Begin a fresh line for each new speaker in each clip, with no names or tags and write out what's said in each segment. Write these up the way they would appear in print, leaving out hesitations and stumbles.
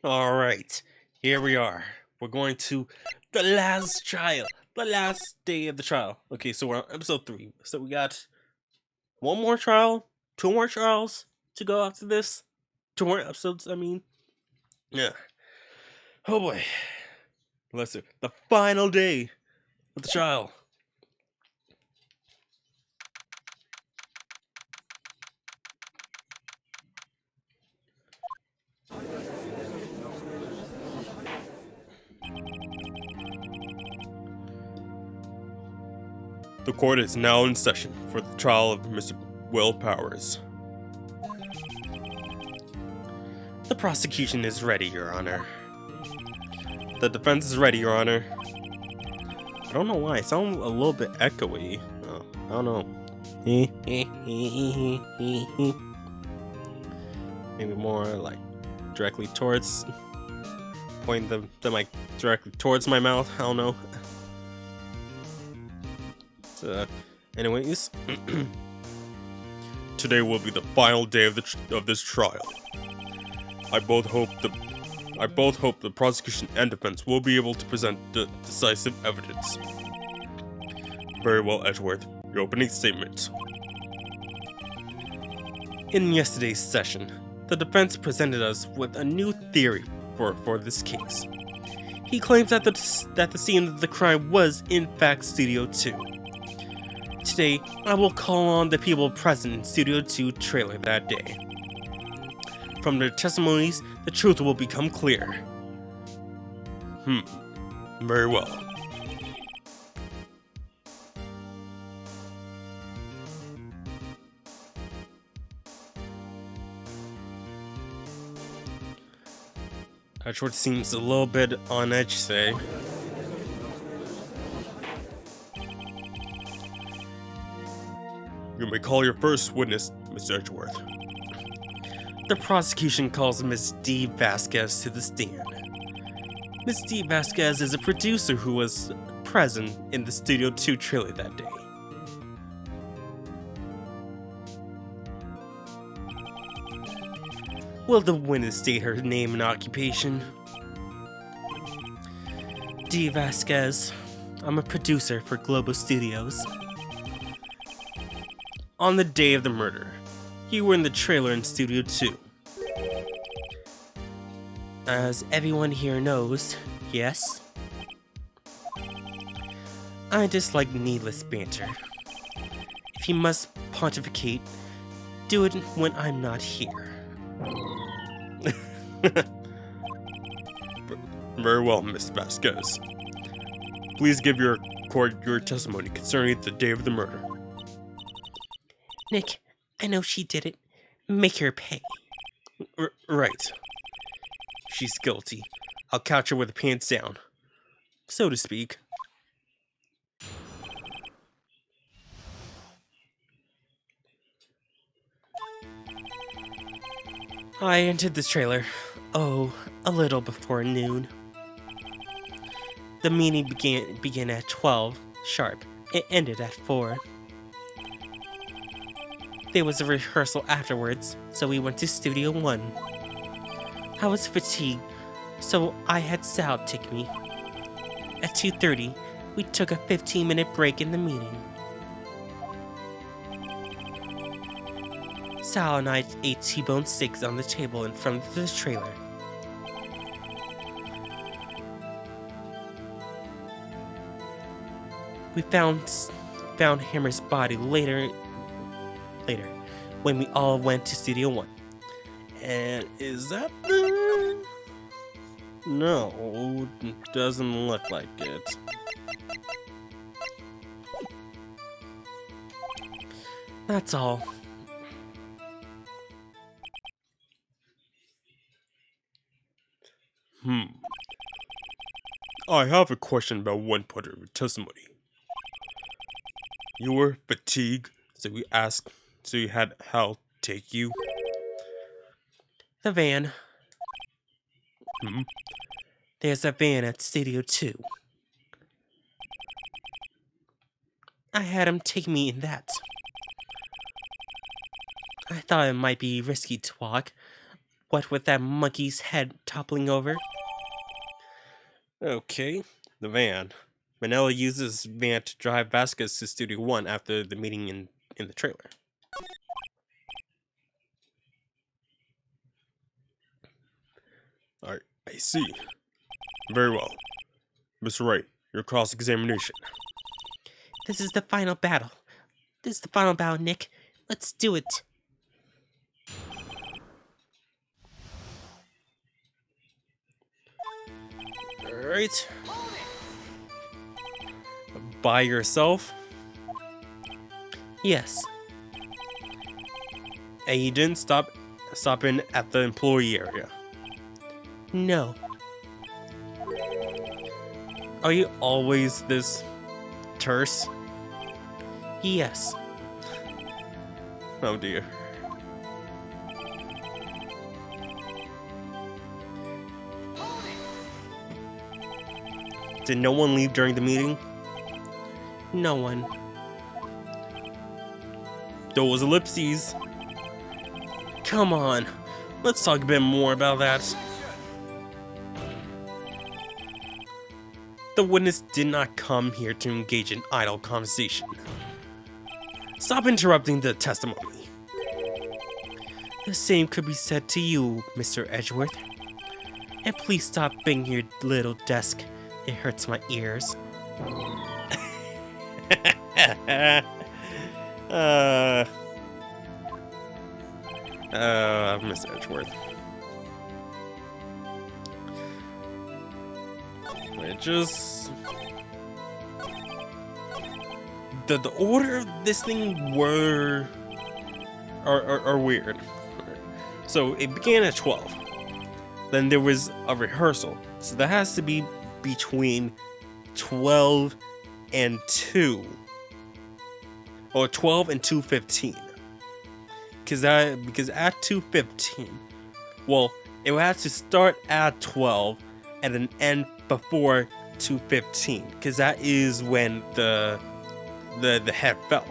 All right, here we are. We're going to the last trial, the last day of the trial. Okay, so we're on episode 3. So we got one more trial, two more trials to go after this. Two more episodes, I mean. Yeah. Oh boy. Let's do the final day of the trial. The court is now in session for the trial of Mr. Will Powers. The prosecution is ready, Your Honor. The defense is ready, Your Honor. I don't know why. It sounds a little bit echoey. Oh, I don't know. Maybe more like directly towards. Pointing the mic directly towards my mouth. I don't know. So, anyways, today will be the final day of this trial. I both hope the prosecution and defense will be able to present the decisive evidence. Very well, Edgeworth. Your opening statement. In yesterday's session, the defense presented us with a new theory for this case. He claims that the scene of the crime was in fact Studio 2. Today, I will call on the people present in Studio 2 trailer that day. From their testimonies, the truth will become clear. Very well. Edgeworth seems a little bit on edge today. You may call your first witness, Mr. Edgeworth. The prosecution calls Miss D. Vasquez to the stand. Miss D. Vasquez is a producer who was present in the Studio 2 trailer that day. Will the witness state her name and occupation? D. Vasquez. I'm a producer for Global Studios. On the day of the murder, you were in the trailer in Studio 2. As everyone here knows, yes? I dislike needless banter. If you must pontificate, do it when I'm not here. Very well, Miss Vasquez. Please give your testimony concerning the day of the murder. Nick, I know she did it. Make her pay. Right. She's guilty. I'll catch her with her pants down, so to speak. I entered this trailer, a little before noon. The meeting began at 12 sharp. It ended at 4. There was a rehearsal afterwards, so we went to Studio 1. I was fatigued, so I had Sal take me. At 2:30, we took a 15-minute break in the meeting. Sal and I ate T-bone steaks on the table in front of the trailer. We found Hammer's body later when we all went to Studio 1. And is that the... No, doesn't look like it. That's all. I have a question about one part of your testimony. You were fatigued, so you had Hal take you. The van. There's a van at Studio 2. I had him take me in that. I thought it might be risky to walk. What with that monkey's head toppling over? Okay, the van. Manila uses van to drive Vasquez to Studio 1 after the meeting in the trailer. I see. Very well. Mr. Wright, your cross-examination.
This is the final battle. Nick. Let's do it.
Alright. By yourself?
Yes.
And you didn't stop in at the employee area?
No.
Are you always this terse?
Yes.
Oh dear. Did no one leave during the meeting?
No one.
Those ellipses. Come on, let's talk a bit more about that. The witness did not come here to engage in idle conversation. Stop interrupting the testimony.
The same could be said to you, Mr. Edgeworth. And please stop banging your little desk. It hurts my ears.
Mr. Edgeworth. It just... The order of this thing are weird. So it began at 12. Then there was a rehearsal. So that has to be between 12 and 2. Or 12 and 2:15. Because at 2:15, well, it would have to start at 12 and then end before 2:15. Because that is when the head fell.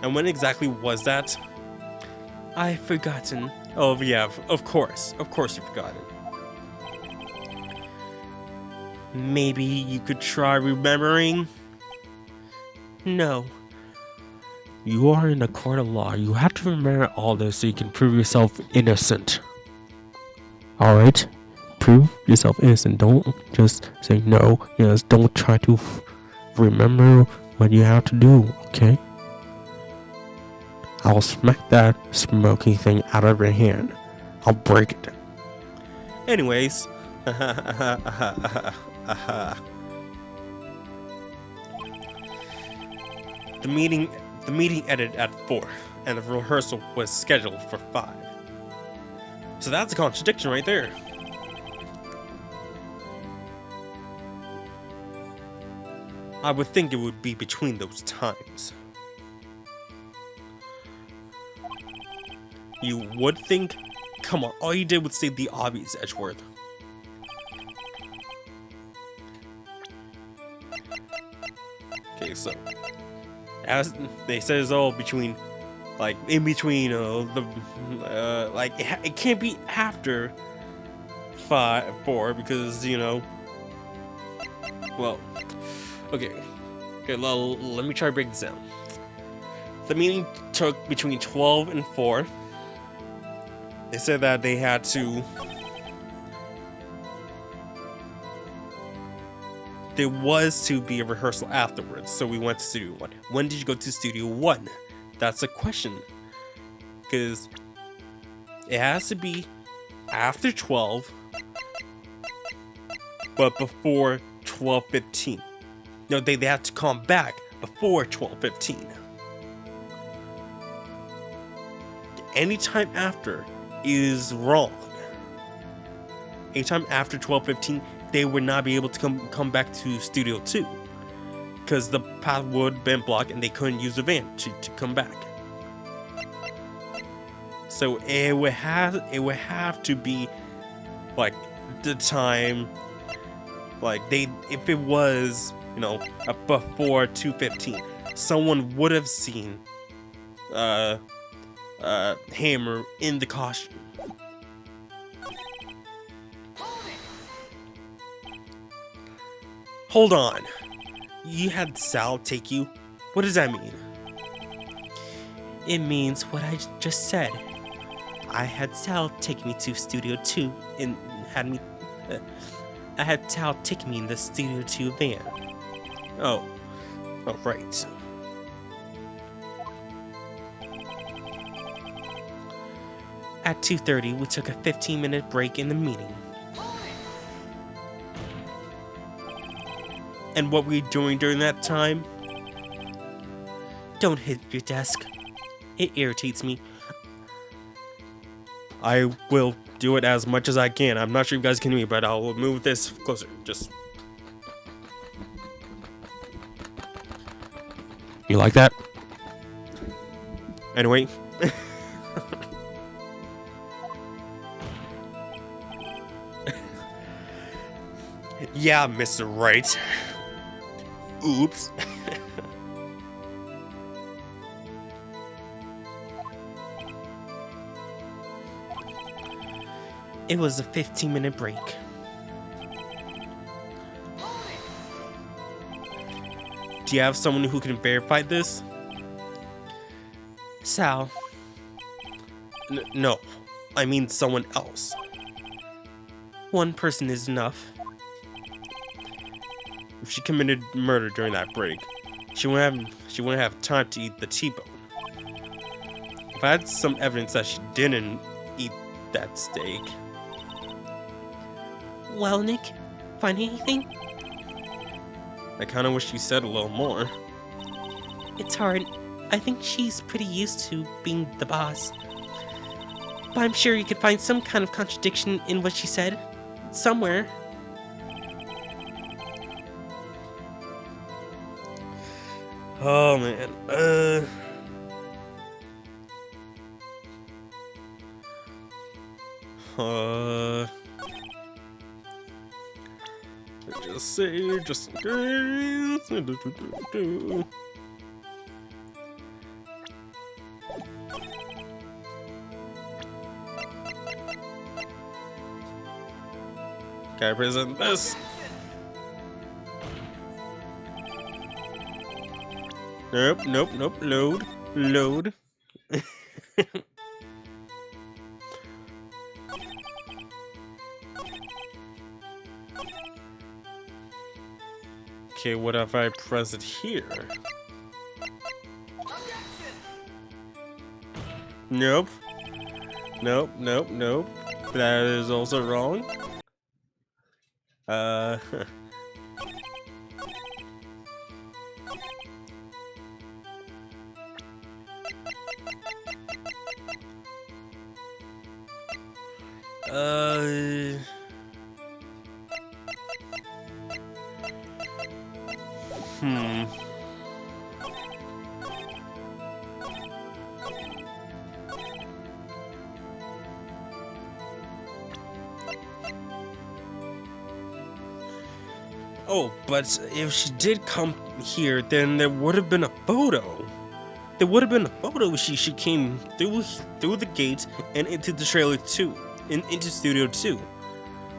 And when exactly was that?
I've forgotten.
Oh yeah, of course you forgot it.
Maybe you could try remembering? No.
You are in a court of law. You have to remember all this so you can prove yourself innocent. Alright? Prove yourself innocent. Don't just say no. Yes, don't try to remember what you have to do, okay? I'll smack that smoky thing out of your hand. I'll break it.
Anyways. The meeting ended at 4, and the rehearsal was scheduled for 5. So that's a contradiction right there. I would think it would be between those times. You would think? Come on, all you did was say the obvious, Edgeworth. Okay, so as they said, it's all between, like in between like it can't be after 4 because well, okay, let me try to break this down. The meeting took between 12 and 4. They said that they had to. There was to be a rehearsal afterwards, so we went to Studio 1. When did you go to Studio 1? That's a question. Because it has to be after 12, but before 12:15. No, they have to come back before 12:15. Anytime after is wrong. Anytime after 12:15, they would not be able to come back to Studio 2 because the path would have been blocked and they couldn't use the van to come back. So it would have to be like the time, like if it was, you know, before 2:15, someone would have seen Hammer in the costume. Hold on. You had Sal take you? What does that mean?
It means what I just said. I had Sal take me to Studio 2 and I had Sal take me in the Studio 2 van.
Oh, right.
At 2:30, we took a 15-minute break in the meeting.
And what were you doing during that time?
Don't hit your desk. It irritates me.
I will do it as much as I can. I'm not sure if you guys can hear me, but I'll move this closer. Just.
You like that?
Anyway. Yeah, Mr. Wright. Oops.
It was a 15-minute break.
Do you have someone who can verify this?
Sal,
No, I mean someone else.
one person is enough.
If she committed murder during that break, she wouldn't have time to eat the T-bone. If I had some evidence that she didn't eat that steak.
Well, Nick, find anything?
I kind of wish you said a little more.
It's hard. I think she's pretty used to being the boss. But I'm sure you could find some kind of contradiction in what she said. Somewhere.
Oh man. Just say, just in case. Can I present this? Nope. Load. Okay, what if I press it here? Nope. That is also wrong. Oh, but if she did come here, then there would have been a photo. There would have been a photo. She came through the gate and into the trailer 2, into Studio 2.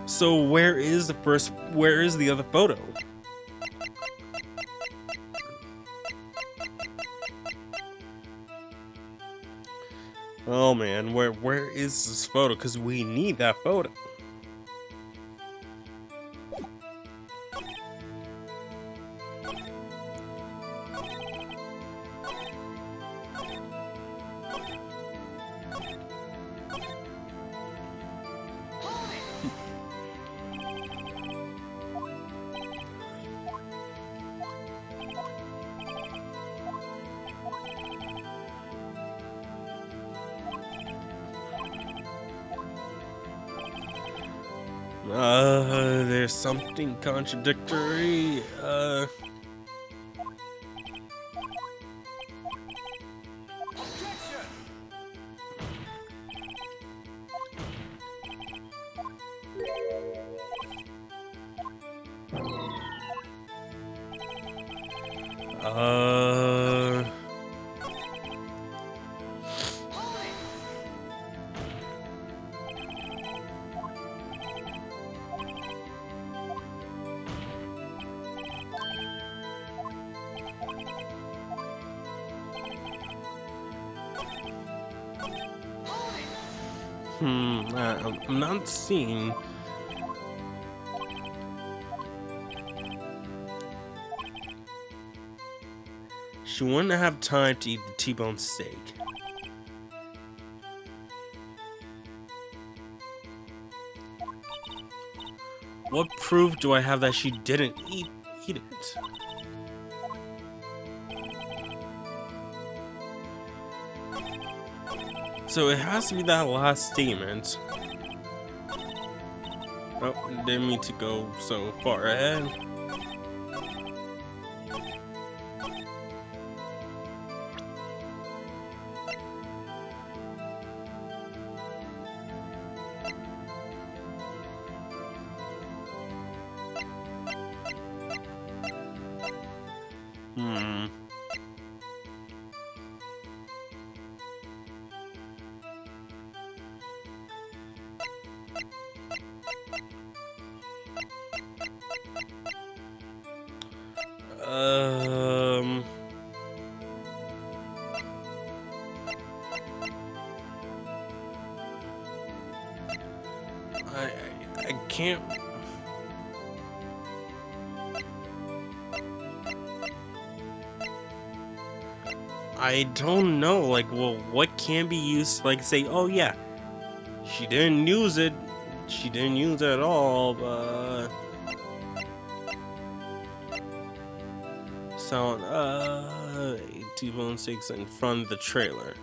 So where is the other photo? Oh man, where is this photo? Because we need that photo. There's something contradictory. Uh. I'm not seeing. She wouldn't have time to eat the T-bone steak. What proof do I have that she didn't eat it? So it has to be that last statement. Oh, didn't mean to go so far ahead. I can't. I don't know, like, well, what can be used, like, say, oh yeah, she didn't use it at all, but sound, T-bone steaks in front of the trailer.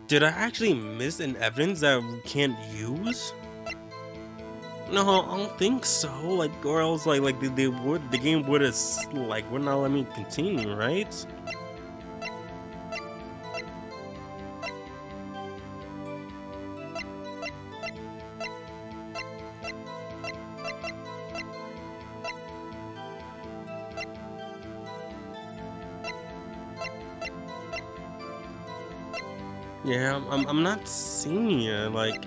Did I actually miss an evidence that we can't use? No, I don't think so. Like, or else, like the game would have, like, would not let me continue, right? Yeah, I'm not seeing it, like.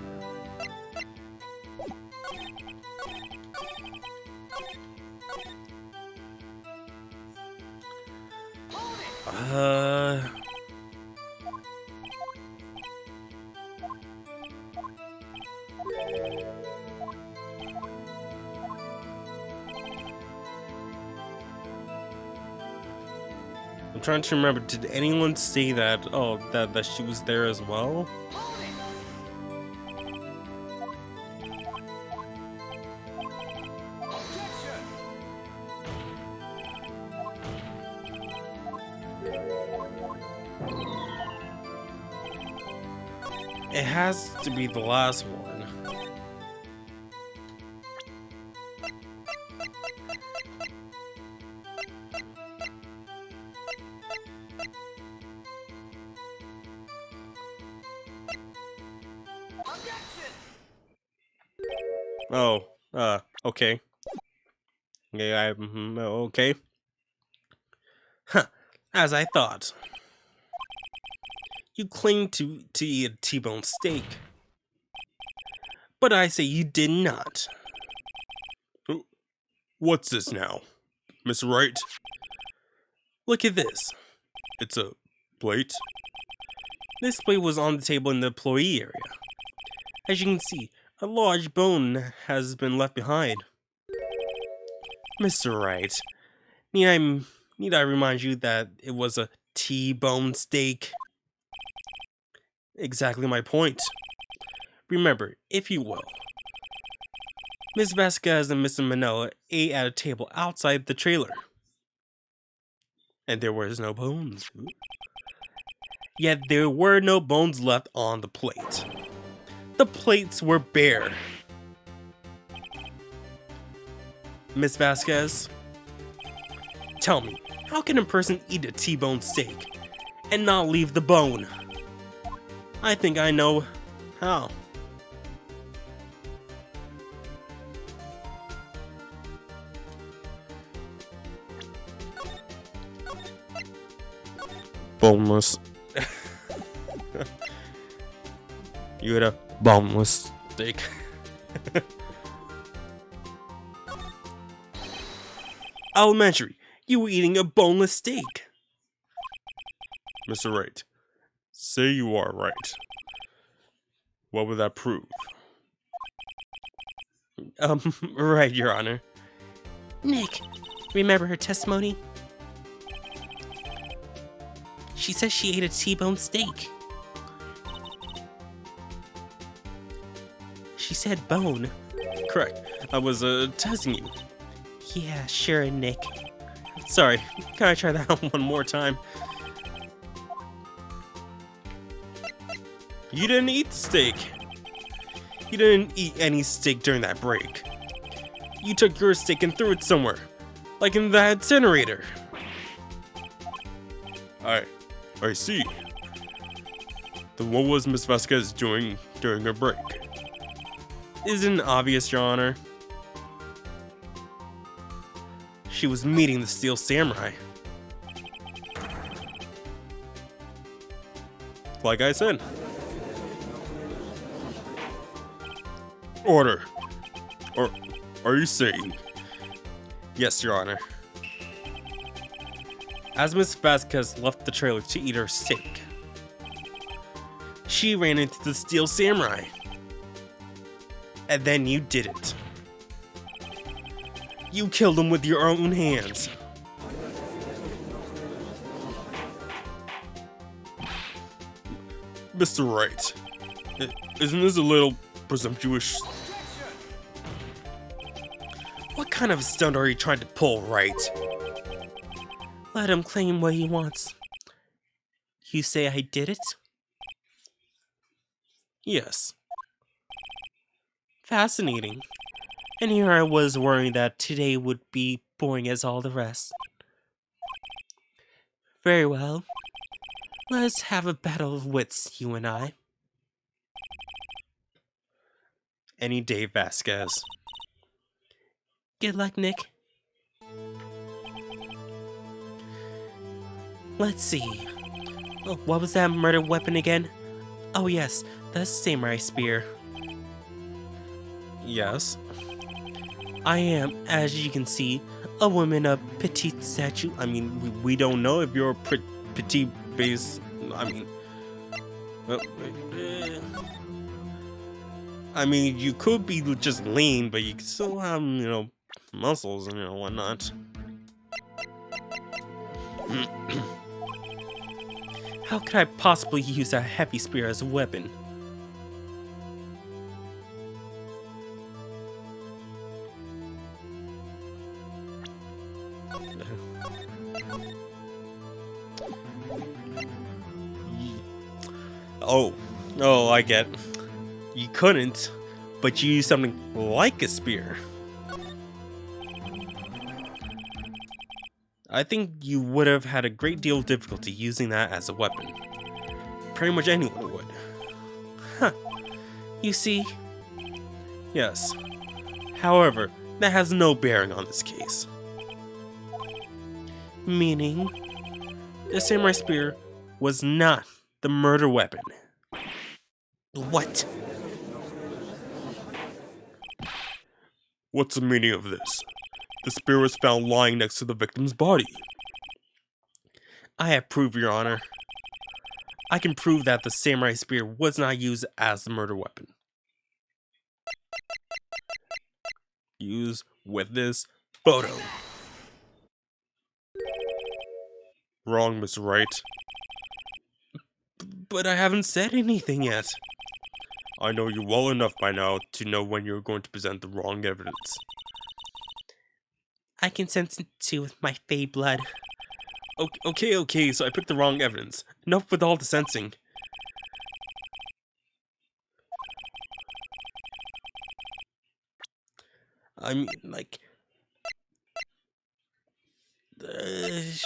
I'm trying to remember, did anyone say that, oh, that she was there as well? It has to be the last one. Oh, okay. Yeah, okay. Huh, as I thought. You claim to eat a T-bone steak, but I say you did not. What's this now, Miss Wright? Look at this. It's a plate. This plate was on the table in the employee area. As you can see, a large bone has been left behind. Mr. Wright, need I remind you that it was a T-bone steak? Exactly my point. Remember, if you will, Miss Vasquez and Mr. Manila ate at a table outside the trailer. And there was no bones. Yet there were no bones left on the plate. The plates were bare. Miss Vasquez, tell me, how can a person eat a T-bone steak and not leave the bone? I think I know how.
Boneless.
You had a
Boneless.
steak. Elementary, you were eating a boneless steak.
Mr. Wright, say you are right. What would that prove?
Right, Your Honor.
Nick, remember her testimony? She says she ate a T-bone steak. She said bone.
Correct. I was testing you.
Yeah, sure, Nick.
Sorry, can I try that one more time? You didn't eat the steak. You didn't eat any steak during that break. You took your steak and threw it somewhere. Like in that incinerator.
I see. Then what was Miss Vasquez doing during her break?
Isn't obvious, Your Honor? She was meeting the Steel Samurai. Like I said.
Order. Or are you saying?
Yes, Your Honor. As Miss Vasquez left the trailer to eat her steak, she ran into the Steel Samurai. And then you did it. You killed him with your own hands.
Mr. Wright, isn't this a little presumptuous?
What kind of stunt are you trying to pull, Wright?
Let him claim what he wants. You say I did it?
Yes.
Fascinating. And here I was worrying that today would be boring as all the rest. Very well. Let's have a battle of wits, you and I.
Any day, Vasquez.
Good luck, Nick. Let's see. Oh, what was that murder weapon again? Oh yes, the samurai spear.
Yes.
I am, as you can see, a woman of petite statue.
I mean, we don't know if you're petite base. I mean, well, I mean, you could be just lean, but you still have, muscles and whatnot.
How could I possibly use a heavy spear as a weapon?
Oh, I get. You couldn't, but you used something like a spear. I think you would have had a great deal of difficulty using that as a weapon. Pretty much anyone would.
Huh. You see?
Yes. However, that has no bearing on this case.
Meaning?
The samurai spear was not the murder weapon.
What?
What's the meaning of this? The spear was found lying next to the victim's body.
I have proof, Your Honor. I can prove that the samurai spear was not used as the murder weapon. Used with this photo.
Wrong, Mr. Wright.
But I haven't said anything yet.
I know you well enough by now to know when you're going to present the wrong evidence.
I can sense it too with my fey blood.
Okay, so I picked the wrong evidence. Enough with all the sensing. I mean, like... There's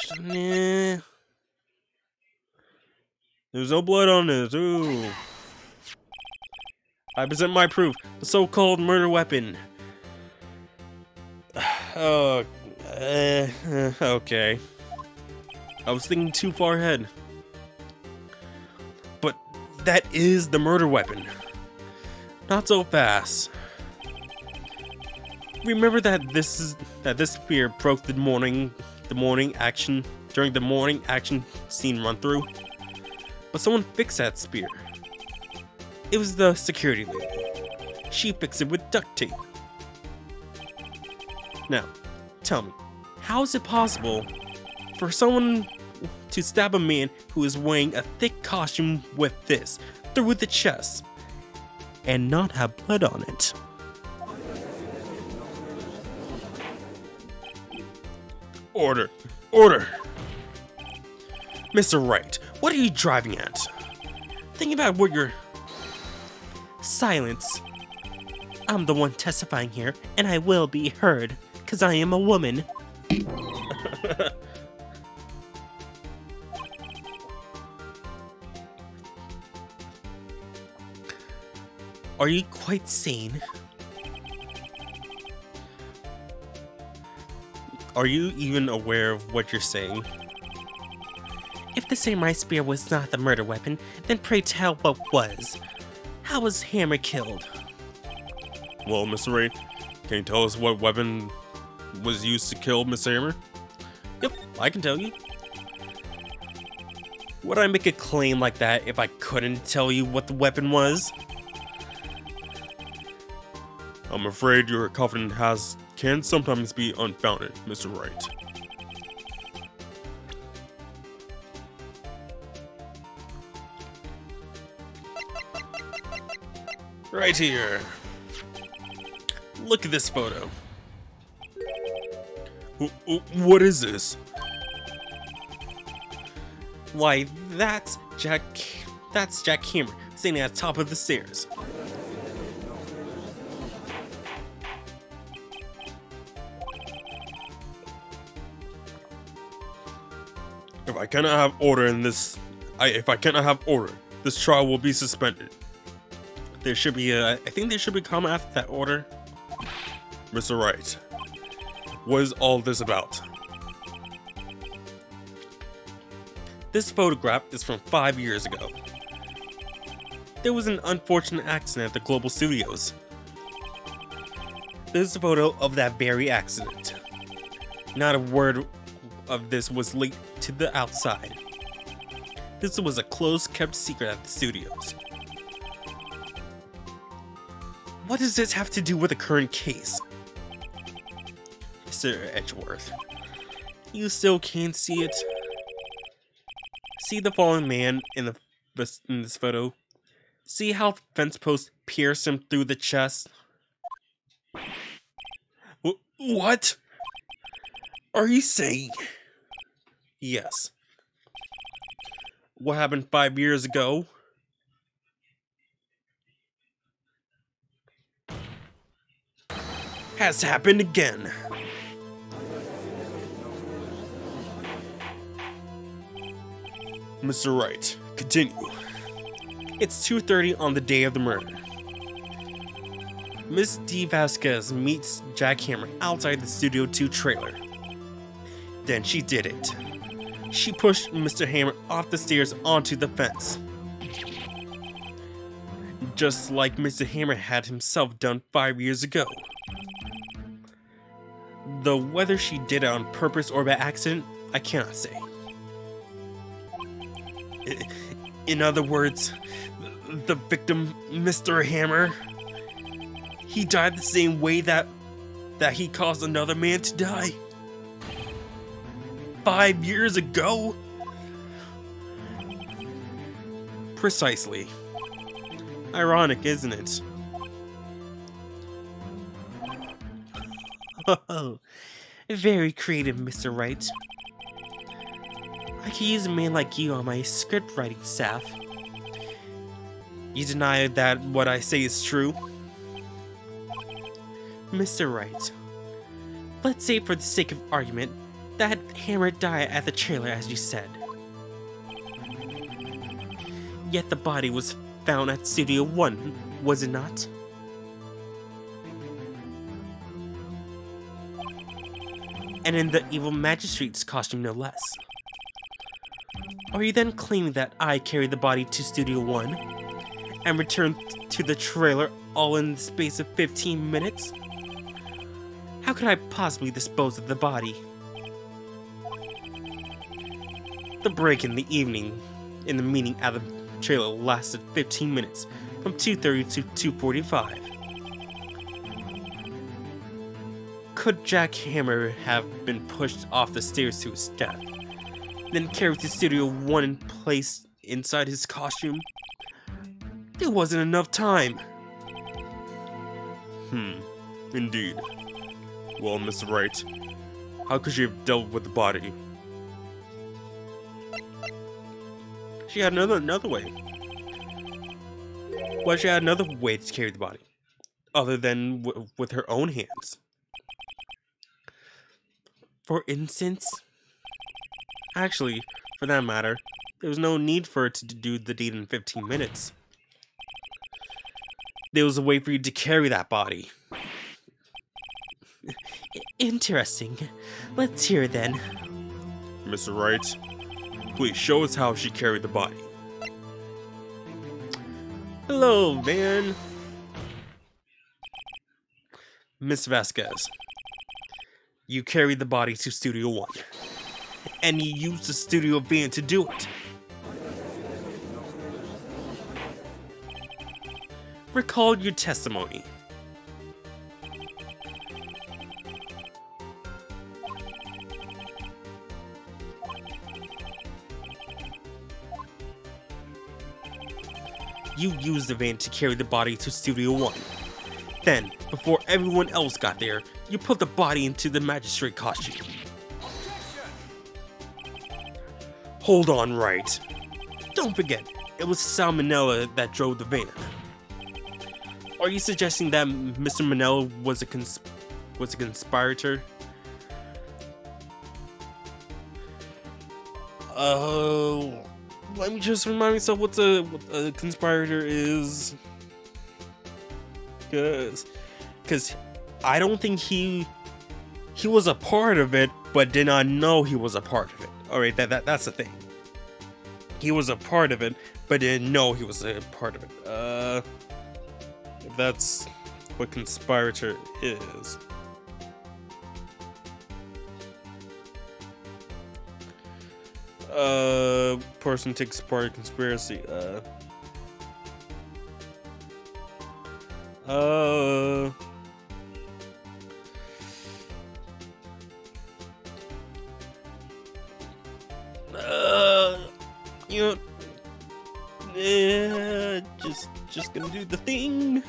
no blood on this, ooh. I present my proof, the so-called murder weapon. Okay. I was thinking too far ahead. But that is the murder weapon. Not so fast. Remember that this spear broke the morning action during the morning action scene run through? But someone fixed that spear. It was the security lady. She fixed it with duct tape. Now, tell me, how is it possible for someone to stab a man who is wearing a thick costume with this through the chest and not have blood on it? Order! Order! Mr. Wright, what are you driving at? Think about what you're...
Silence. I'm the one testifying here, and I will be heard, because I am a woman. Are you quite sane?
Are you even aware of what you're saying?
If the samurai spear was not the murder weapon, then pray tell what was. How was Hammer killed?
Well, Mr. Wright, can you tell us what weapon was used to kill Mr. Hammer?
Yep, I can tell you.
Would I make a claim like that if I couldn't tell you what the weapon was? I'm afraid your confidence can sometimes be unfounded, Mr. Wright. Right here. Look at this photo. What is this?
Why, that's Jack Hammer standing at the top of the stairs.
If I cannot have order, this trial will be suspended. There should be I think there should be a comment after that order. Mr. Wright, what is all this about? This photograph is from 5 years ago. There was an unfortunate accident at the Global Studios. This is a photo of that very accident. Not a word of this was leaked to the outside. This was a close-kept secret at the studios. What does this have to do with the current case? Mr. Edgeworth, you still can't see it? See the fallen man in this photo? See how the fence post pierced him through the chest? What? Are you saying? Yes. What happened 5 years ago? Has happened again. Mr. Wright, continue. It's 2:30 on the day of the murder. Miss D. Vasquez meets Jack Hammer outside the Studio 2 trailer. Then she did it. She pushed Mr. Hammer off the stairs onto the fence. Just like Mr. Hammer had himself done 5 years ago. Though whether she did it on purpose or by accident, I cannot say. In other words, the victim, Mr. Hammer, he died the same way that he caused another man to die. 5 years ago? Precisely. Ironic, isn't it?
Oh, very creative, Mr. Wright. I could use a man like you on my script writing staff.
You deny that what I say is true?
Mr. Wright, let's say for the sake of argument that Hammer died at the trailer as you said. Yet the body was found at Studio 1 was it not? And in the evil magistrate's costume, no less. Are you then claiming that I carried the body to Studio 1 and returned to the trailer all in the space of 15 minutes? How could I possibly dispose of the body? The break in the evening in the meeting at the trailer lasted 15 minutes, from 2:30 to 2:45. Could Jack Hammer have been pushed off the stairs to his death, then carried to Studio 1 and placed inside his costume? There wasn't enough time.
Indeed. Well, Mr. Wright, how could she have dealt with the body?
She had another way. Well, she had another way to carry the body, other than with her own hands. For instance, actually, for that matter, there was no need for her to do the deed in 15 minutes. There was a way for you to carry that body. Interesting. Let's hear it then.
Mr. Wright, please show us how she carried the body.
Hello, man. Miss Vasquez, you carried the body to Studio 1, and you used the studio van to do it. Recall your testimony. You used the van to carry the body to Studio 1. Then, before everyone else got there, you put the body into the magistrate costume. Hold on, Wright. Don't forget, it was Salmonella that drove the van. Are you suggesting that Mr. Manella was a conspirator? Let me just remind myself what a conspirator is. Cause I don't think he was a part of it, but did not know he was a part of it. Alright, that's the thing. He was a part of it, but didn't know he was a part of it. If that's what conspirator is. Person takes part in conspiracy. You know, just gonna do the thing.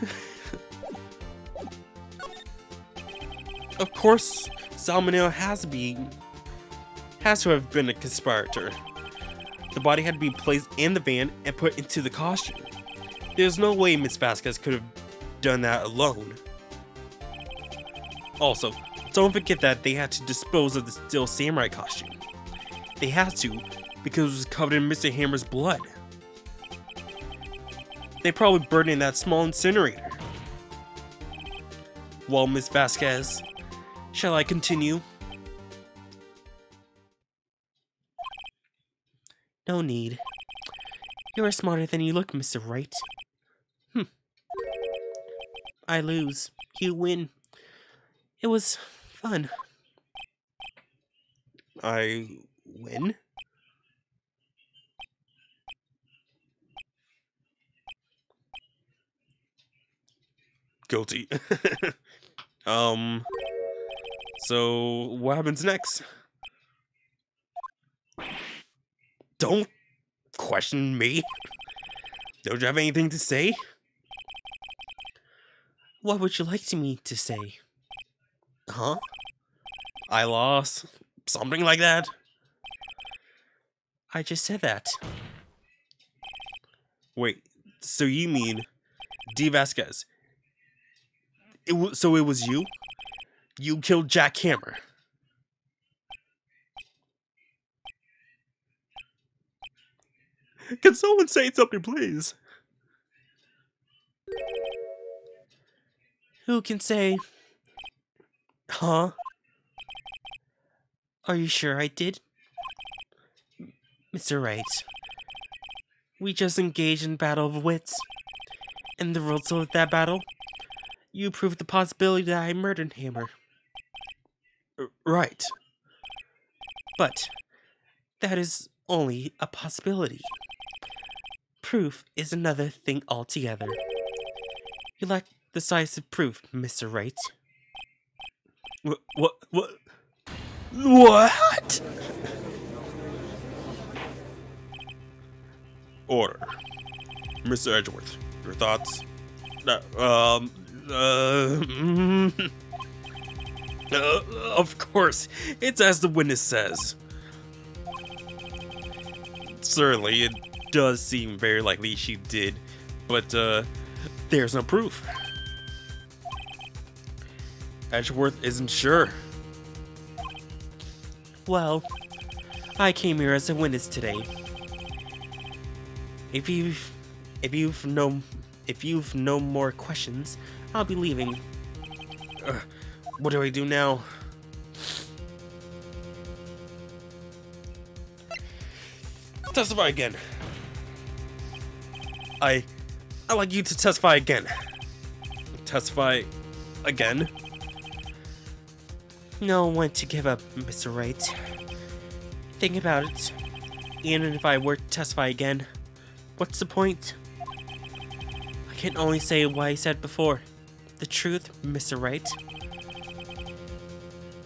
Of course, Salmonella has to have been a conspirator. The body had to be placed in the van and put into the costume. There's no way Miss Vasquez could have done that alone. Also, don't forget that they had to dispose of the Steel Samurai costume. They had to because it was covered in Mr. Hammer's blood. They probably burned it in that small incinerator. Well, Miss Vasquez, shall I continue? No need. You're smarter than you look, Mr. Wright. I lose. You win. It was fun. I win?
Guilty.
So what happens next?
Don't question me. Don't you have anything to say?
What would you like me to say?
Huh? I lost. Something like that?
I just said that.
Wait, so you mean D. Vasquez? So it was you? You killed Jack Hammer? Can someone say something, please?
Who can say? Huh? Are you sure I did? Mr. Wright, we just engaged in battle of wits. In the result of that battle, you proved the possibility that I murdered Hammer.
Right.
But that is only a possibility. Proof is another thing altogether. You lack decisive proof, Mr. Wright.
What? What? Order. Mr. Edgeworth, your thoughts? Of course, it's as the witness says. Certainly, it does seem very likely she did, but there's no proof. Edgeworth isn't sure.
Well, I came here as a witness today. If you've no more questions, I'll be leaving.
What do I do now? Testify again. I'd like you to testify again. Testify again?
No one to give up, Mr. Wright. Think about it. Even if I were to testify again, what's the point? I can only say what I said before. The truth, Mr. Wright.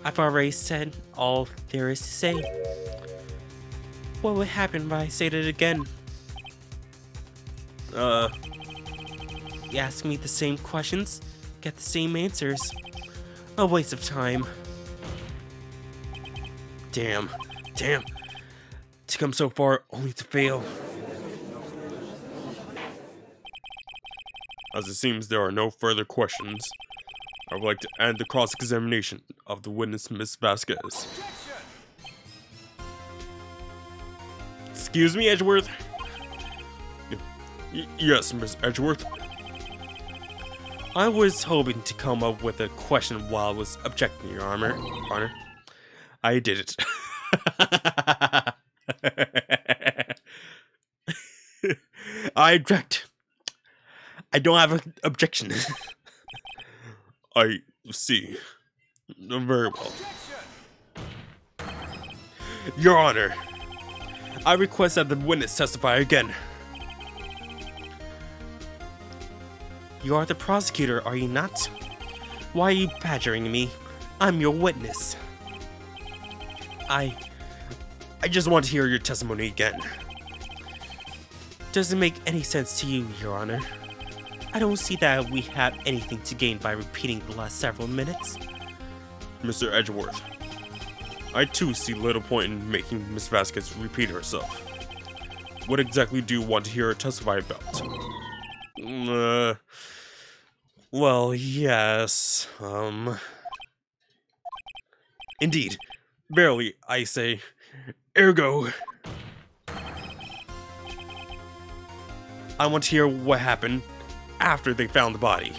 I've already said all there is to say. What would happen if I said it again? You ask me the same questions, get the same answers. A waste of time.
Damn. To come so far, only to fail. As it seems there are no further questions, I would like to end the cross-examination of the witness, Miss Vasquez. Excuse me, Edgeworth? Yes, Miss Edgeworth. I was hoping to come up with a question while I was objecting, Your Honor. I did it. I object. I don't have an objection. I see. Very well. Your Honor, I request that the witness testify again.
You are the prosecutor, are you not? Why are you badgering me? I'm your witness.
I just want to hear your testimony again.
Doesn't make any sense to you, Your Honor. I don't see that we have anything to gain by repeating the last several minutes.
Mr. Edgeworth, I too see little point in making Miss Vasquez repeat herself. What exactly do you want to hear her testify about? Well, yes, Indeed. Verily, I say, ergo. I want to hear what happened after they found the body.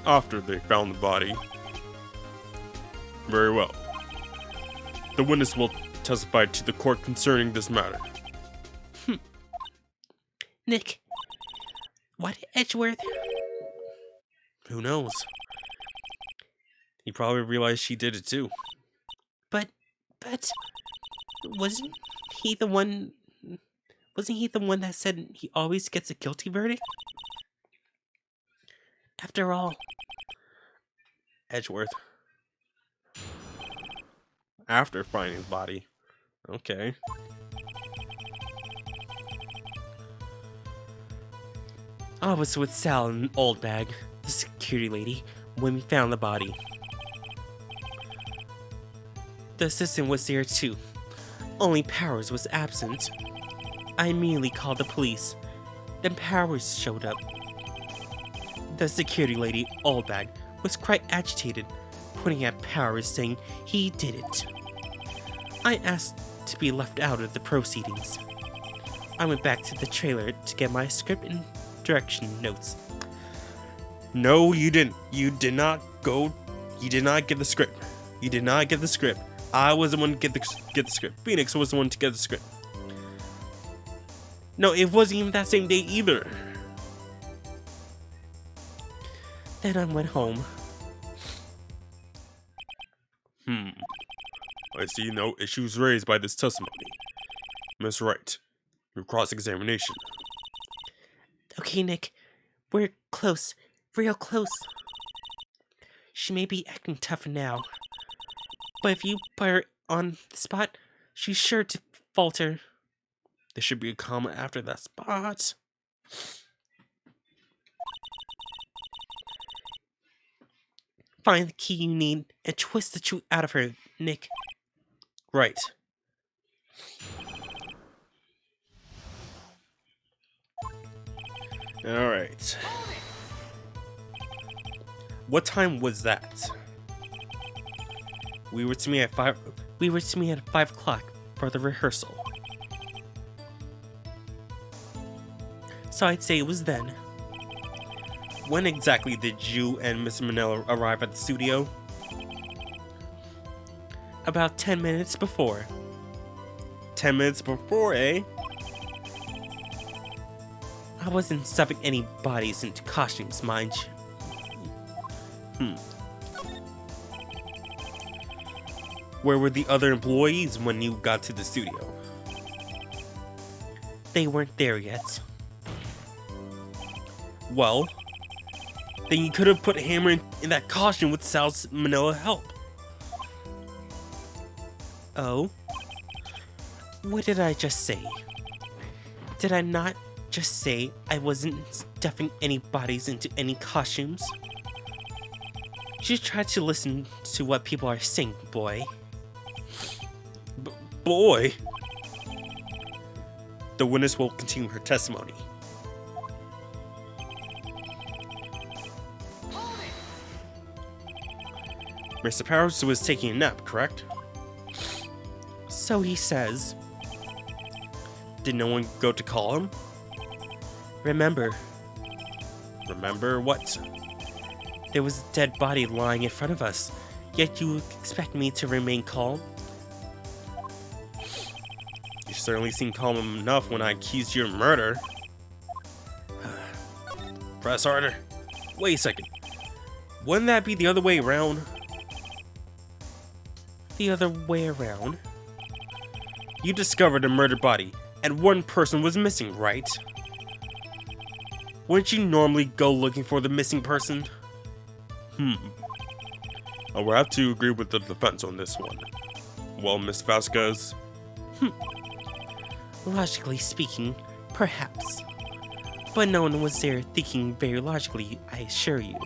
After they found the body. Very well. The witness will testify to the court concerning this matter.
Nick, why did Edgeworth?
Who knows? He probably realized she did it too.
But, wasn't he the one that said he always gets a guilty verdict? After all,
Edgeworth. After finding the body. Okay.
I was with Sal and Old Bag, the security lady, when we found the body. The assistant was there too, only Powers was absent. I immediately called the police, then Powers showed up. The security lady, Old Bag, was quite agitated, pointing at Powers saying he did it. I asked to be left out of the proceedings. I went back to the trailer to get my script and direction notes.
No, you didn't. You did not go. You did not get the script. You did not get the script. I was the one to get the script. Phoenix was the one to get the script. No, it wasn't even that same day either.
Then I went home.
I see no issues raised by this testimony. Miss Wright, your cross-examination.
Okay, Nick, we're close, real close. She may be acting tough now, but if you put her on the spot, she's sure to falter.
There should be a comma after that spot.
Find the key you need and twist the truth out of her, Nick.
Right. Alright. What time was that?
We were to meet at 5 o'clock for the rehearsal. So I'd say it was then.
When exactly did you and Mr. Manila arrive at the studio?
About 10 minutes before.
10 minutes before, eh?
I wasn't stuffing any bodies into costumes, mind you.
Where were the other employees when you got to the studio?
They weren't there yet.
Well, then you could have put Hammer in that costume with Sal's Manila help.
Oh? What did I just say? Did I not just say I wasn't stuffing any bodies into any costumes? Just try to listen to what people are saying, boy.
Boy! The witness will continue her testimony. Mr. Powers was taking a nap, correct?
So he says.
Did no one go to call him?
Remember,
what?
there was a dead body lying in front of us, yet you expect me to remain calm?
You certainly seemed calm enough when I accused you of murder. Press harder. Wait a second. Wouldn't that be the other way around?
The other way around?
You discovered a murdered body, and one person was missing, right? Wouldn't you normally go looking for the missing person?
I will have to agree with the defense on this one. Well, Miss Vasquez,
Logically speaking, perhaps. But no one was there thinking very logically, I assure you.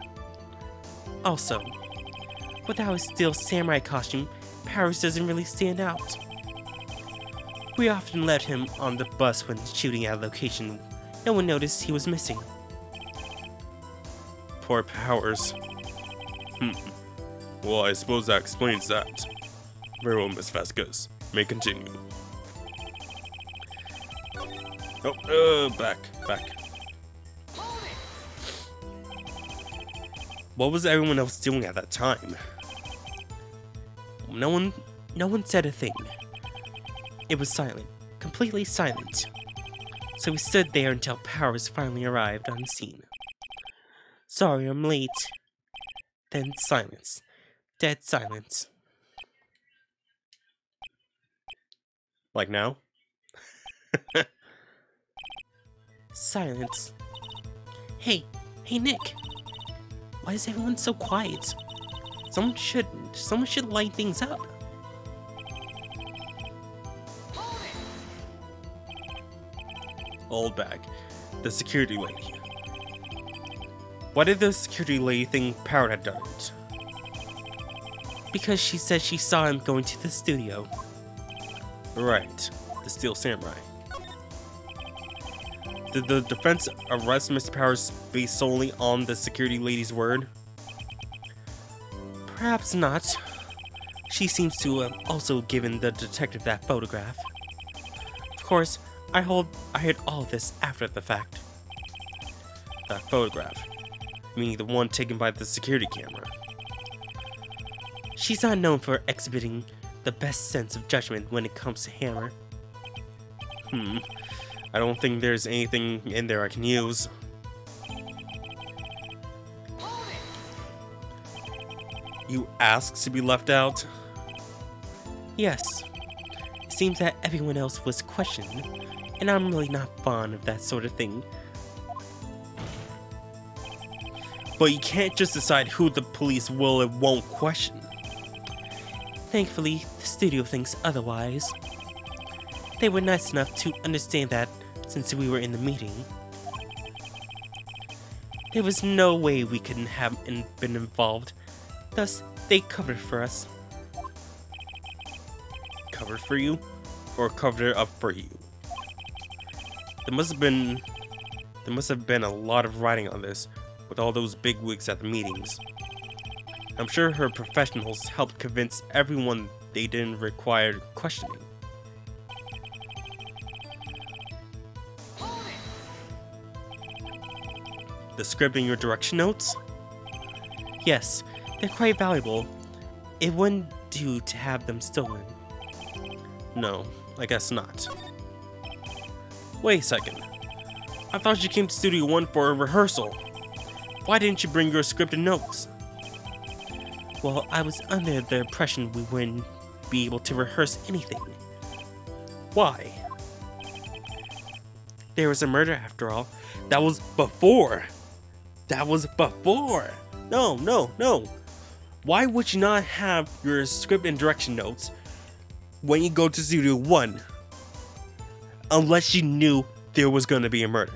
Also, without his steel samurai costume, Powers doesn't really stand out. We often left him on the bus when shooting at a location. No one noticed he was missing.
Poor Powers.
well, I suppose that explains that. Very well, Miss Vasquez. May continue.
Oh, back. What was everyone else doing at that time?
No one said a thing. It was silent, completely silent. So we stood there until Powers finally arrived on scene. Sorry, I'm late. Then silence. Dead silence.
Like now?
Silence. Hey, Nick. Why is everyone so quiet? Someone should light things up.
Old bag. The security lady. Why did the security lady think Powers had done it?
Because she said she saw him going to the studio.
Right. The Steel Samurai. Did the defense arrest Mr. Powers based solely on the security lady's word?
Perhaps not. She seems to have also given the detective that photograph. Of course, I heard all of this after the fact.
That photograph.
meaning the one taken by the security camera. She's not known for exhibiting the best sense of judgment when it comes to Hammer.
I don't think there's anything in there I can use. You asked to be left out?
Yes. It seems that everyone else was questioned, and I'm really not fond of that sort of thing.
But you can't just decide who the police will and won't question.
Thankfully, the studio thinks otherwise. They were nice enough to understand that since we were in the meeting. There was no way we couldn't have been involved, thus they covered for us.
Covered for you? Or covered it up for you? There must have been a lot of writing on this, with all those bigwigs at the meetings. I'm sure her professionals helped convince everyone they didn't require questioning. The script in your direction notes?
Yes, they're quite valuable. It wouldn't do to have them stolen.
No, I guess not. Wait a second. I thought you came to Studio 1 for a rehearsal. Why didn't you bring your script and notes?
Well, I was under the impression we wouldn't be able to rehearse anything.
Why?
There was a murder after all.
That was before. That was before. No. Why would you not have your script and direction notes when you go to Studio 1? Unless you knew there was going to be a murder.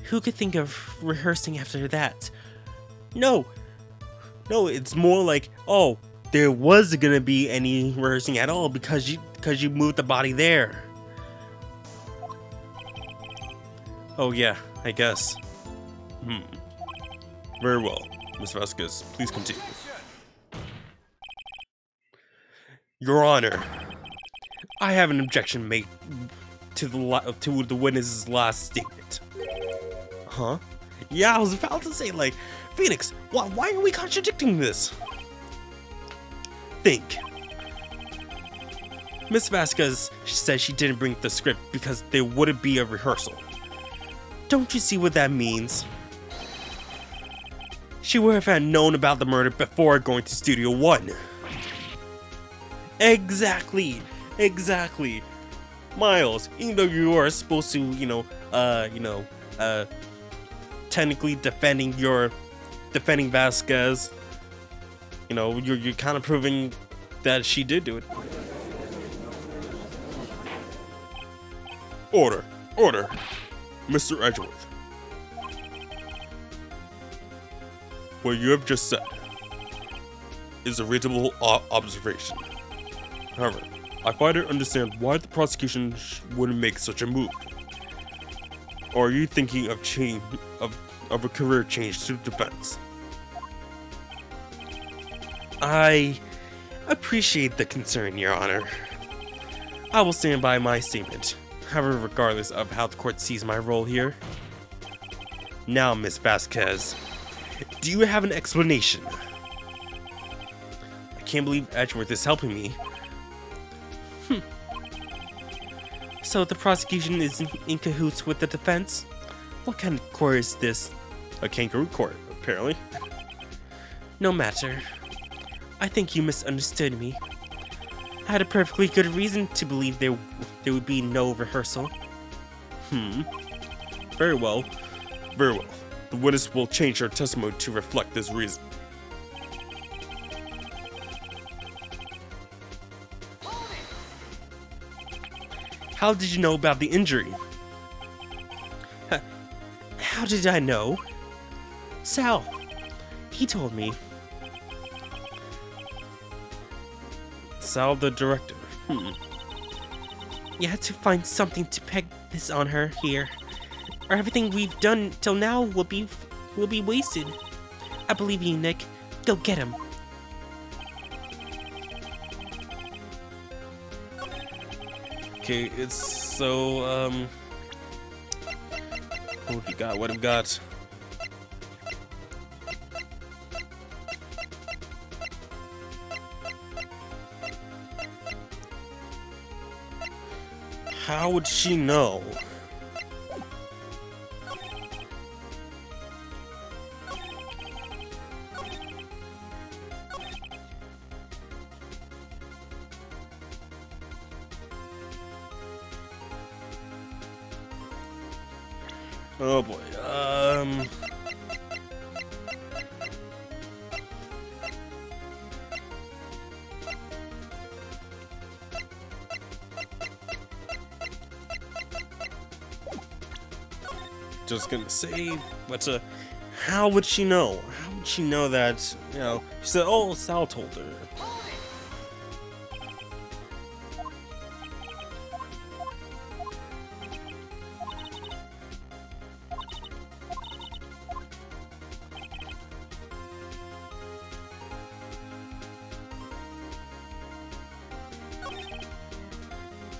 Who could think of rehearsing after that?
No, it's more like, oh, there wasn't gonna be any rehearsing at all because you moved the body there. Oh yeah, I guess. Very well, Miss Vasquez, please continue. Your Honor, I have an objection made to the witness's last statement. Huh? Yeah, I was about to say, like, Phoenix, why are we contradicting this? Think. Miss Vasquez said she didn't bring the script because there wouldn't be a rehearsal. Don't you see what that means? She would have had known about the murder before going to Studio 1. Exactly. Miles, even though you are supposed to, technically defending Vasquez, you're kind of proving that she did do it. Order, Mr. Edgeworth. What you have just said is a reasonable observation. However, I find it understand why the prosecution wouldn't make such a move. Or are you thinking of a career change to defense? I appreciate the concern, Your Honor. I will stand by my statement, however, regardless of how the court sees my role here. Now, Miss Vasquez, do you have an explanation? I can't believe Edgeworth is helping me.
So the prosecution is in cahoots with the defense? What kind of court is this?
A kangaroo court, apparently.
No matter. I think you misunderstood me. I had a perfectly good reason to believe there would be no rehearsal.
Very well. The witness will change her testimony to reflect this reason. How did you know about the injury?
How did I know? Sal. He told me.
Sal, the director.
You had to find something to peg this on her here, or everything we've done till now will be wasted. I believe you, Nick. Go get him.
Okay, it's so, What do we got? What do we got? How would she know? Oh boy. Just gonna say, but how would she know? How would she know that? You know, she said, "Oh, Sal told her."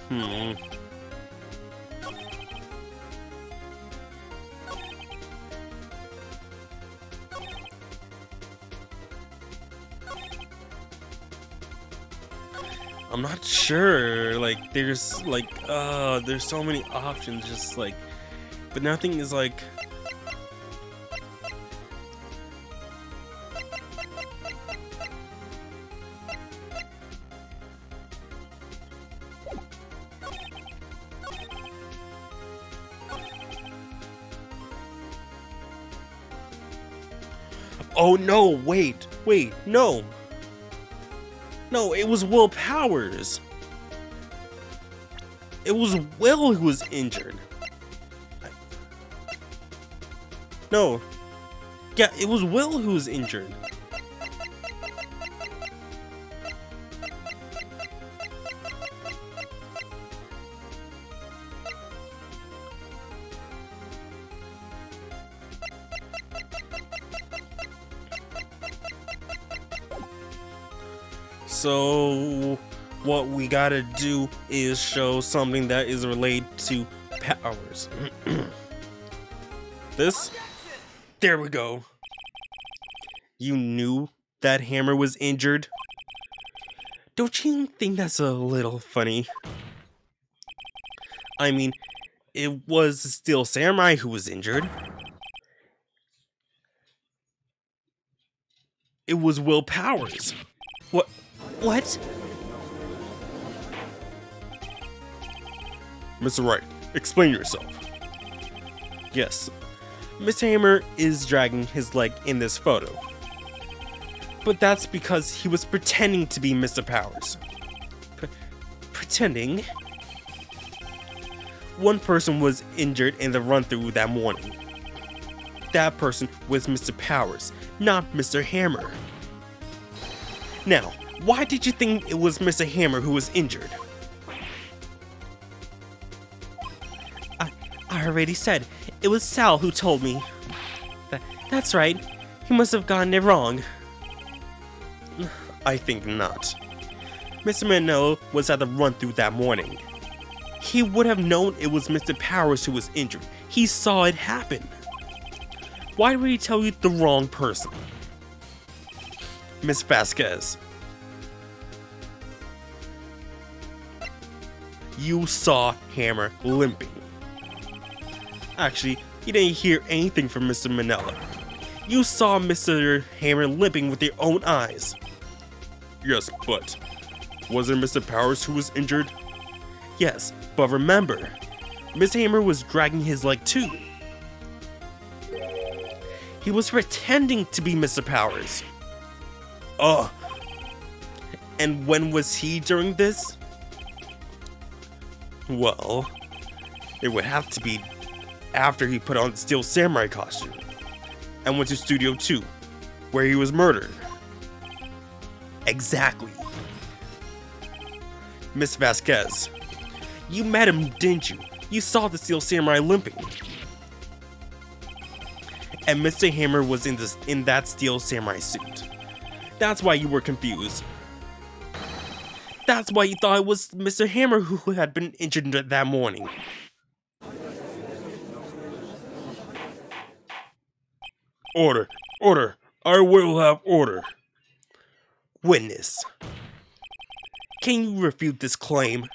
Hmm. I'm not sure. Like, there's so many options. Just like, but nothing is like. Oh no! Wait, no. No, it was Will Powers. It was Will who was injured. No. Yeah, it was Will who was injured. So, what we gotta do is show something that is related to Powers. This? There we go. You knew that Hammer was injured? Don't you think that's a little funny? I mean, it was Steel Samurai who was injured. It was Will Powers. What? Mr. Wright, explain yourself. Yes, Mr. Hammer is dragging his leg in this photo. But that's because he was pretending to be Mr. Powers. Pretending? One person was injured in the run-through that morning. That person was Mr. Powers, not Mr. Hammer. Now, why did you think it was Mr. Hammer who was injured? I already said, it was Sal who told me. That's right, he must have gotten it wrong. I think not. Mr. Manello was at the run-through that morning. He would have known it was Mr. Powers who was injured. He saw it happen. Why would he tell you the wrong person? Miss Vasquez. You saw Hammer limping. Actually, you didn't hear anything from Mr. Manella. You saw Mr. Hammer limping with your own eyes. Yes, but wasn't Mr. Powers who was injured? Yes, but remember, Mr. Hammer was dragging his leg too. He was pretending to be Mr. Powers. Ugh. And when was he during this? Well, it would have to be after he put on the Steel Samurai costume and went to Studio 2, where he was murdered. Exactly. Miss Vasquez, you met him, didn't you? You saw the Steel Samurai limping. And Mr. Hammer was in that Steel Samurai suit. That's why you were confused. That's why you thought it was Mr. Hammer who had been injured that morning. Order! Order! I will have order!
Witness. Can you refute this claim?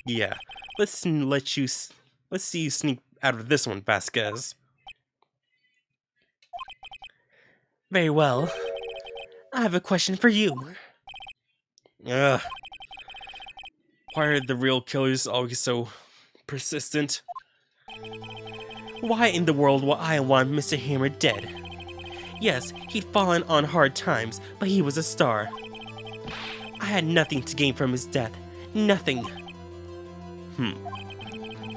Yeah, let's see you sneak out of this one, Vasquez. Very well. I have a question for you. Ugh. Why are the real killers always so persistent? Why in the world would I want Mr. Hammer dead? Yes, he'd fallen on hard times, but he was a star. I had nothing to gain from his death. Nothing.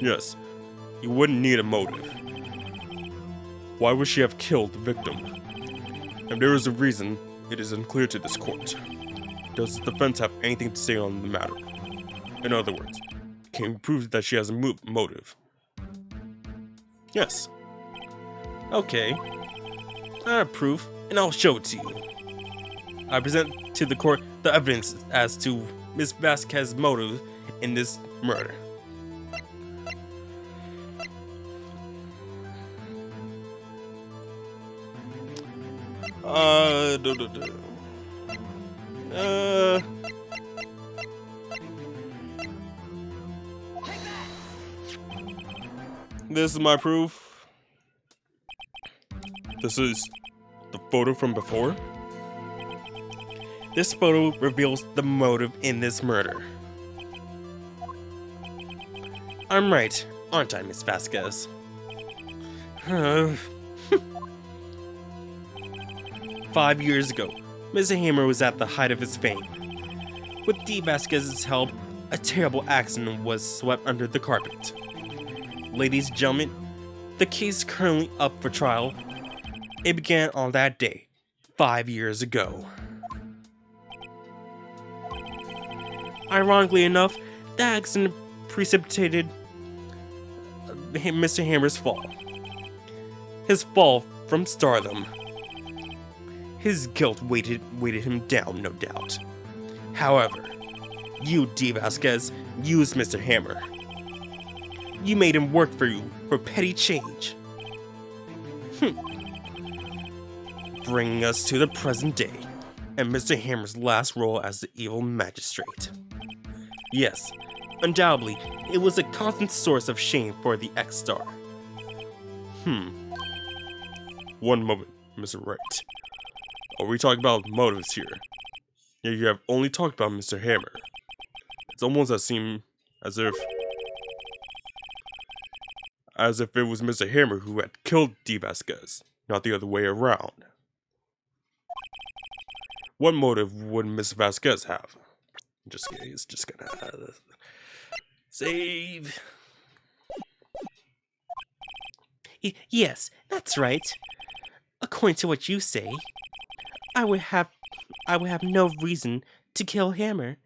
Yes, you wouldn't need a motive. Why would she have killed the victim? If there is a reason, it is unclear to this court. Does the defense have anything to say on the matter? In other words, can you prove that she has a motive?
Yes. Okay. I have proof, and I'll show it to you. I present to the court the evidence as to Miss Vasquez's motive in this murder.
This is my proof. This is the photo from before.
This photo reveals the motive in this murder. I'm right, aren't I, Miss Vasquez? 5 years ago, Mr. Hammer was at the height of his fame. With D. Vasquez's help, a terrible accident was swept under the carpet. Ladies and gentlemen, the case currently up for trial. It began on that day, 5 years ago. Ironically enough, the accident precipitated Mr. Hammer's fall. His fall from stardom. His guilt weighted him down, no doubt. However, you, D. Vasquez, used Mr. Hammer. You made him work for you for petty change. Bringing us to the present day, and Mr. Hammer's last role as the evil magistrate. Yes, undoubtedly, it was a constant source of shame for the ex-star.
One moment, Mr. Wright. Are we talking about motives here? Yeah, you have only talked about Mr. Hammer. It's almost as if it was Mr. Hammer who had killed D. Vasquez, not the other way around. What motive would Miss Vasquez have? It's just gonna save.
Yes, that's right. According to what you say, I would have no reason to kill Hammer.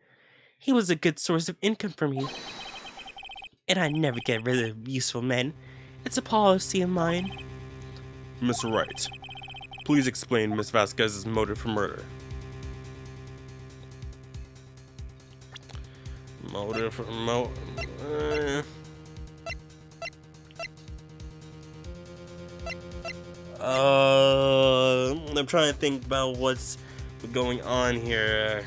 He was a good source of income for me. And I never get rid of useful men. It's a policy of mine.
Mr. Wright, please explain Miss Vasquez's motive for murder. Motive for
I'm trying to think about what's going on here.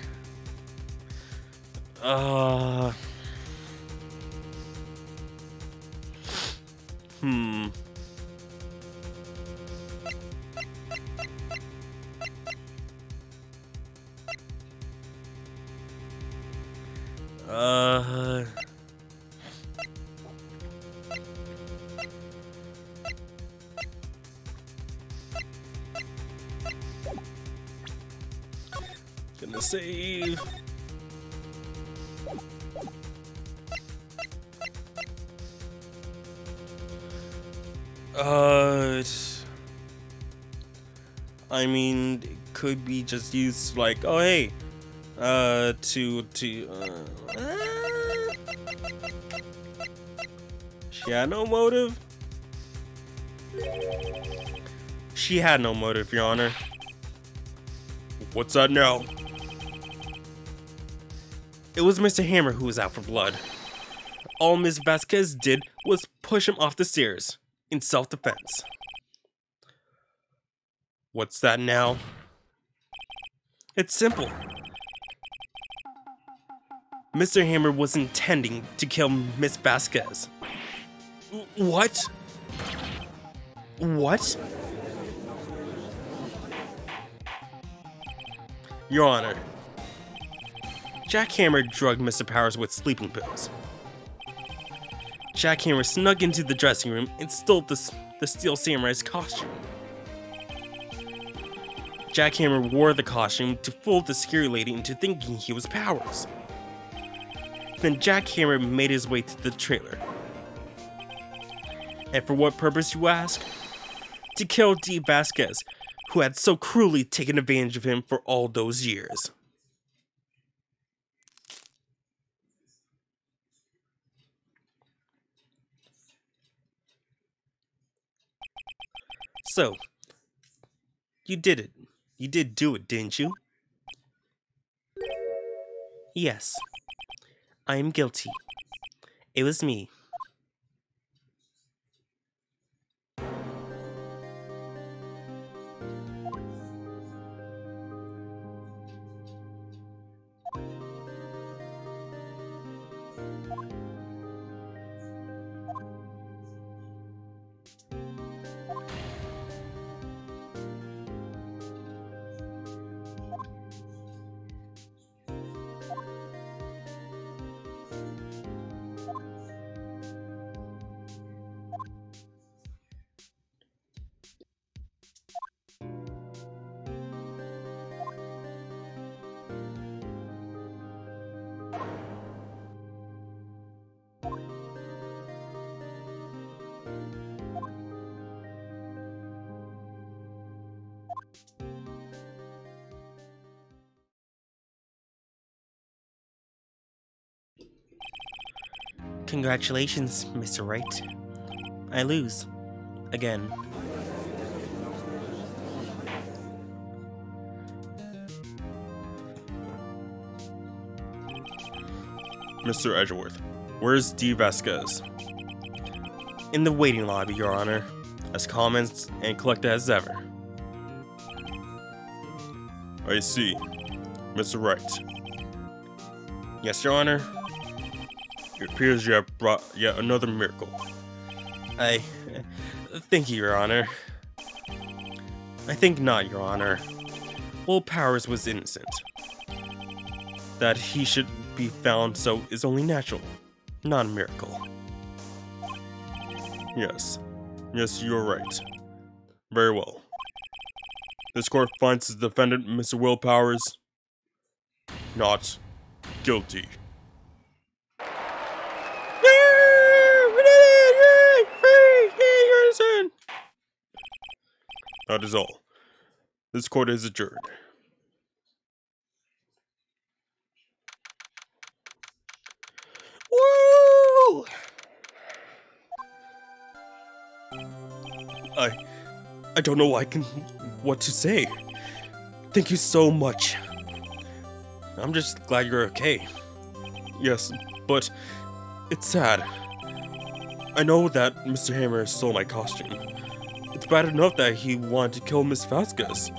Gonna save.
I mean, it could be just used like, oh hey, she had no motive. She had no motive, Your Honor.
What's that now? It was Mr. Hammer who was out for blood. All Ms. Vasquez did was push him off the stairs in self-defense. What's that now? It's simple. Mr. Hammer was intending to kill Miss Vasquez. What? What? Your Honor, Jack Hammer drugged Mr. Powers with sleeping pills. Jack Hammer snuck into the dressing room and stole the Steel Samurai's costume. Jack Hammer wore the costume to fool the scary lady into thinking he was Powers. Then Jack Hammer made his way to the trailer. And for what purpose, you ask? To kill Dee Vasquez, who had so cruelly taken advantage of him for all those years. So, you did it. You did do it, didn't you?
Yes, I am guilty. It was me. Congratulations, Mr. Wright. I lose. Again.
Mr. Edgeworth, where's Dee Vasquez?
In the waiting lobby, Your Honor.
As calm and collected as ever. I see. Mr. Wright. Yes, Your Honor. It appears you have brought yet another miracle.
Thank you, Your Honor. I think not, Your Honor. Will Powers was innocent.
That he should be found so is only natural, not a miracle. Yes. Yes, you're right. Very well. This court finds the defendant, Mr. Will Powers, not guilty. That is all. This court is adjourned.
Woo!
I don't know what to say. Thank you so much. I'm just glad you're okay. Yes, but it's sad. I know that Mr. Hammer stole my costume. It's bad enough that he wanted to kill Miss Vasquez.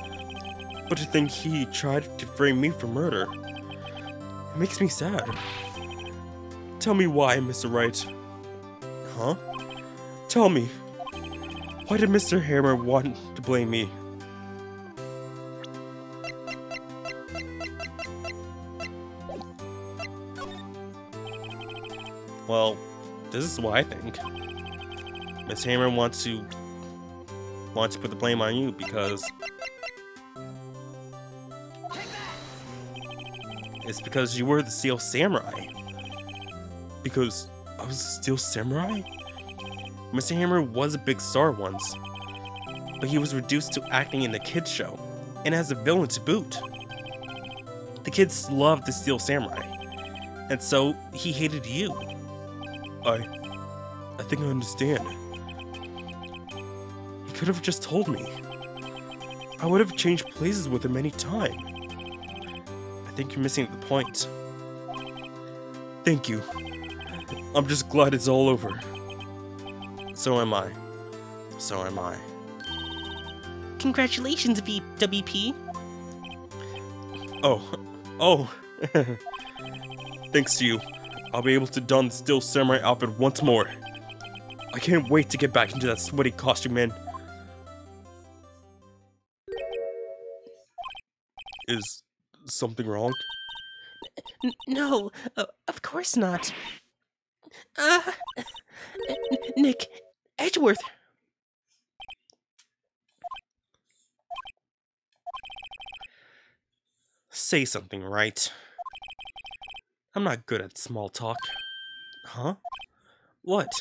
But to think he tried to frame me for murder, it makes me sad. Tell me why, Mr. Wright. Huh? Tell me. Why did Mr. Hammer want to blame me? Well, this is what I think. Miss Hammer wants to put the blame on you because it's because you were the Steel Samurai. Because I was a Steel Samurai? Mr. Hammer was a big star once, but he was reduced to acting in the kids show, and as a villain to boot. The kids loved the Steel Samurai, and so he hated you. I think I understand. He could have just told me. I would have changed places with him any time. I think you're missing the point. Thank you. I'm just glad it's all over. So am I. So am I.
Congratulations, WP.
Oh. Thanks to you, I'll be able to don the Steel Samurai outfit once more. I can't wait to get back into that sweaty costume, man. Is something wrong?
No, of course not. Nick, Edgeworth.
Say something, right? I'm not good at small talk. Huh? What?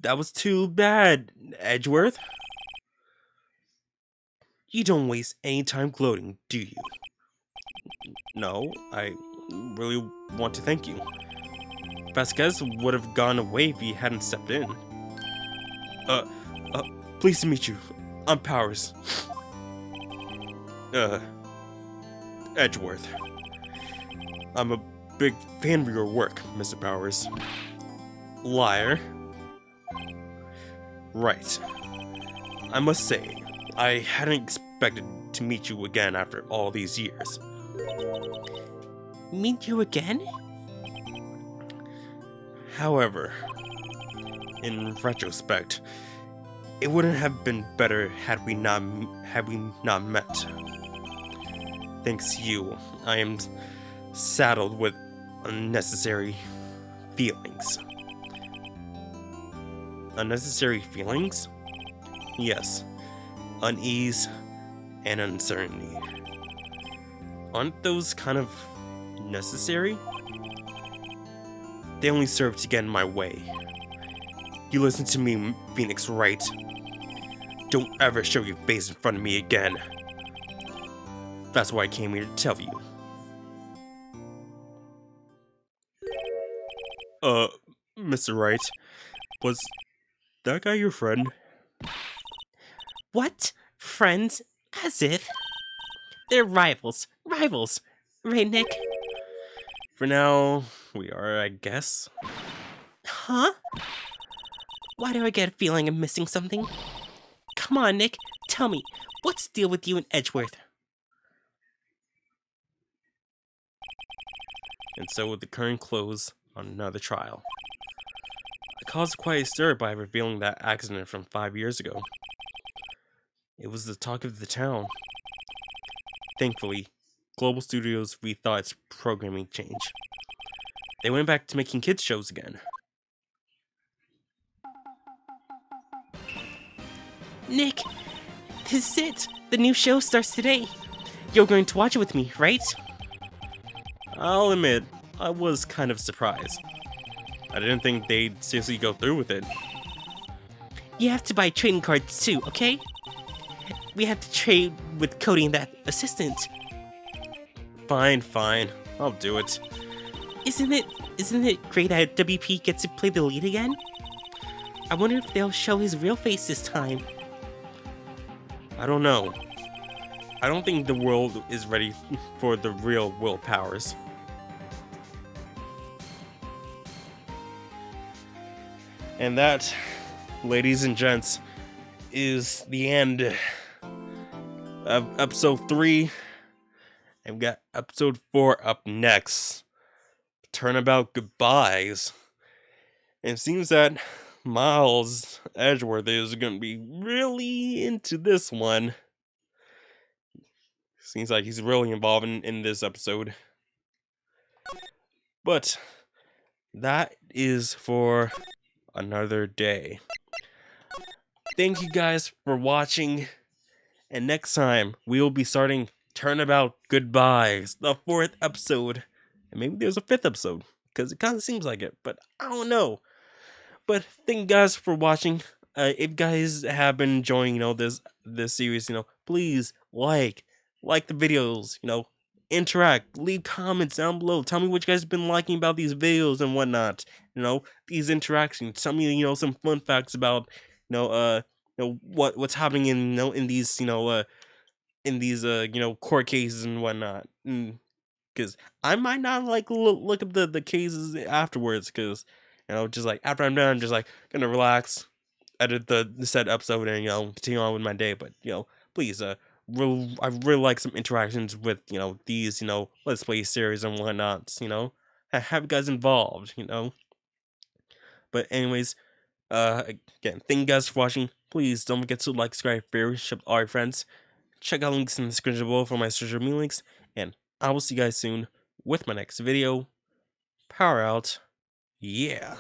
That was too bad, Edgeworth. You don't waste any time gloating, do you? No, I really want to thank you. Vasquez would have gone away if he hadn't stepped in. Pleased to meet you. I'm Powers. Edgeworth. I'm a big fan of your work, Mr. Powers. Liar. Right. I must say, I hadn't expected to meet you again after all these years.
Meet you again?
However, in retrospect, it wouldn't have been better had we not met. Thanks to you, I am saddled with unnecessary feelings. Unnecessary feelings? Yes. Unease and uncertainty. Aren't those kind of necessary? They only serve to get in my way. You listen to me, Phoenix Wright. Don't ever show your face in front of me again. That's why I came here to tell you. Mr. Wright, was that guy your friend?
What? Friends? As if. They're rivals. Rivals. Right, Nick?
For now, we are, I guess.
Huh? Why do I get a feeling I'm missing something? Come on, Nick. Tell me, what's the deal with you and Edgeworth?
And so with the current close on another trial. I caused quite a stir by revealing that accident from 5 years ago. It was the talk of the town. Thankfully, Global Studios rethought its programming change. They went back to making kids shows again.
Nick, this is it. The new show starts today. You're going to watch it with me, right?
I'll admit, I was kind of surprised. I didn't think they'd seriously go through with it.
You have to buy trading cards too, okay? We have to trade with Cody and that assistant.
Fine. I'll do it.
Isn't it great that WP gets to play the lead again? I wonder if they'll show his real face this time.
I don't know. I don't think the world is ready for the real Will Powers. And that, ladies and gents, is the end of episode 3. And we got episode 4 up next. Turnabout Goodbyes. And it seems that Miles Edgeworth is going to be really into this one. Seems like he's really involved in this episode. But that is for another day. Thank you guys for watching. And next time, we will be starting Turnabout Goodbyes, the 4th episode. And maybe there's a 5th episode, because it kind of seems like it, but I don't know. But thank you guys for watching. If you guys have been enjoying, this series, please like the videos, interact, leave comments down below. Tell me what you guys have been liking about these videos and whatnot. These interactions. Tell me, some fun facts about, what's happening in these, court cases and whatnot. because I might not like look up the cases afterwards, because just like after I'm done, just like gonna relax, edit the said episode, and continue on with my day. But please, I really like some interactions with these let's play series and whatnot. Have you guys involved. But anyways, again, thank you guys for watching. Please don't forget to like, subscribe, favorite, share with all your friends. Check out links in the description below for my social media links, and I will see you guys soon with my next video. Power out. Yeah.